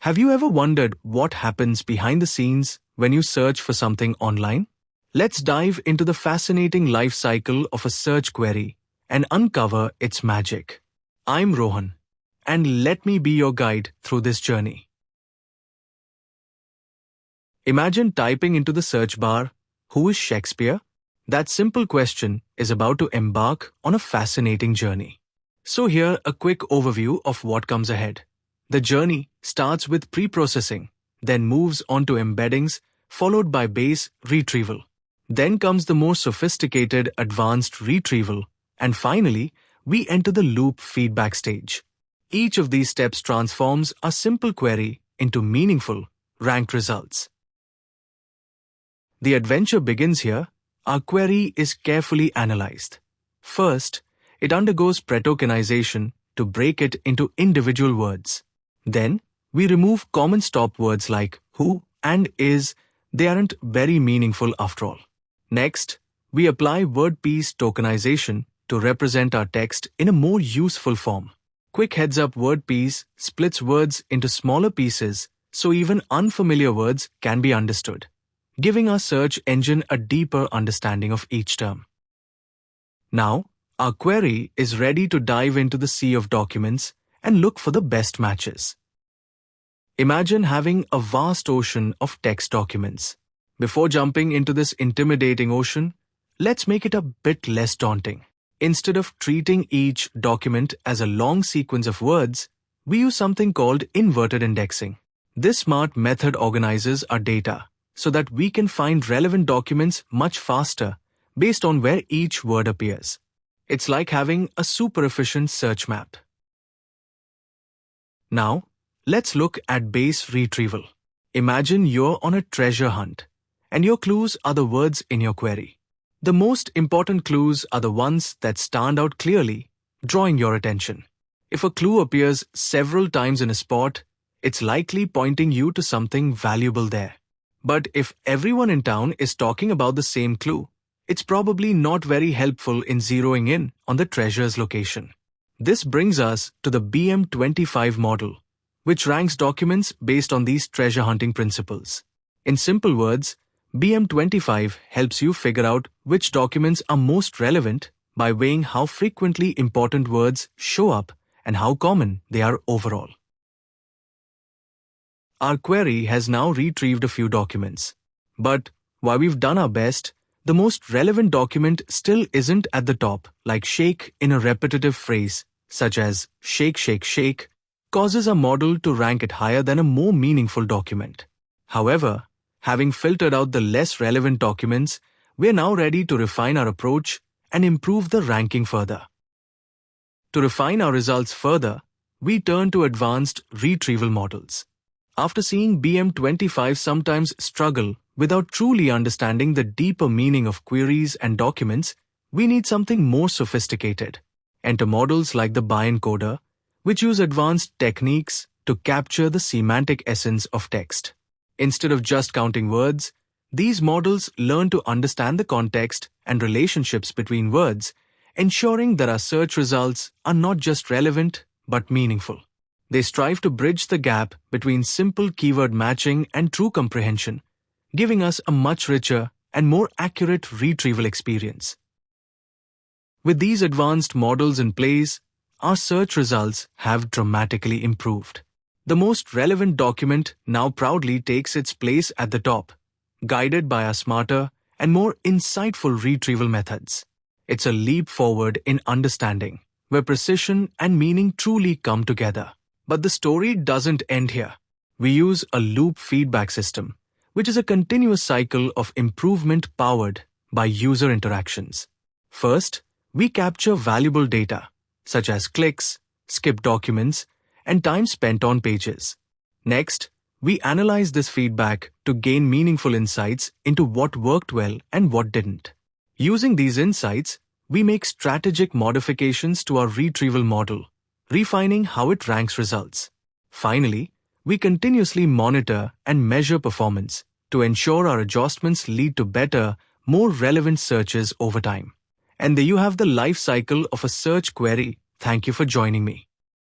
Have you ever wondered what happens behind the scenes when you search for something online? Let's dive into the fascinating life cycle of a search query and uncover its magic. I'm Rohan, and let me be your guide through this journey. Imagine typing into the search bar, "Who is Shakespeare?" That simple question is about to embark on a fascinating journey. So here a quick overview of what comes ahead. The journey starts with pre-processing, then moves on to embeddings, followed by base retrieval. Then comes the more sophisticated advanced retrieval, and finally, we enter the loop feedback stage. Each of these steps transforms a simple query into meaningful, ranked results. The adventure begins here. Our query is carefully analyzed. First, it undergoes pre-tokenization to break it into individual words. Then, we remove common stop words like who and is. They aren't very meaningful after all. Next, we apply word piece tokenization to represent our text in a more useful form. Quick heads up, word piece splits words into smaller pieces so even unfamiliar words can be understood, giving our search engine a deeper understanding of each term. Now, our query is ready to dive into the sea of documents and look for the best matches. Imagine having a vast ocean of text documents. Before jumping into this intimidating ocean, let's make it a bit less daunting. Instead of treating each document as a long sequence of words, we use something called inverted indexing. This smart method organizes our data so that we can find relevant documents much faster based on where each word appears. It's like having a super efficient search map. Now, let's look at base retrieval. Imagine you're on a treasure hunt, and your clues are the words in your query. The most important clues are the ones that stand out clearly, drawing your attention. If a clue appears several times in a spot, it's likely pointing you to something valuable there. But if everyone in town is talking about the same clue, it's probably not very helpful in zeroing in on the treasure's location. This brings us to the BM25 model, which ranks documents based on these treasure hunting principles. In simple words, BM25 helps you figure out which documents are most relevant by weighing how frequently important words show up and how common they are overall. Our query has now retrieved a few documents. But while we've done our best, the most relevant document still isn't at the top, like shake in a repetitive phrase, such as shake, shake, shake, causes our model to rank it higher than a more meaningful document. However, having filtered out the less relevant documents, we're now ready to refine our approach and improve the ranking further. To refine our results further, we turn to advanced retrieval models. After seeing BM25 sometimes struggle without truly understanding the deeper meaning of queries and documents, we need something more sophisticated. Enter models like the BioEncoder, which use advanced techniques to capture the semantic essence of text. Instead of just counting words, these models learn to understand the context and relationships between words, ensuring that our search results are not just relevant but meaningful. They strive to bridge the gap between simple keyword matching and true comprehension, giving us a much richer and more accurate retrieval experience. With these advanced models in place, our search results have dramatically improved. The most relevant document now proudly takes its place at the top, guided by our smarter and more insightful retrieval methods. It's a leap forward in understanding, where precision and meaning truly come together. But the story doesn't end here. We use a loop feedback system, which is a continuous cycle of improvement powered by user interactions. First, we capture valuable data, such as clicks, skipped documents, and time spent on pages. Next, we analyze this feedback to gain meaningful insights into what worked well and what didn't. Using these insights, we make strategic modifications to our retrieval model, refining how it ranks results. Finally, we continuously monitor and measure performance to ensure our adjustments lead to better, more relevant searches over time. And there you have the life cycle of a search query. Thank you for joining me.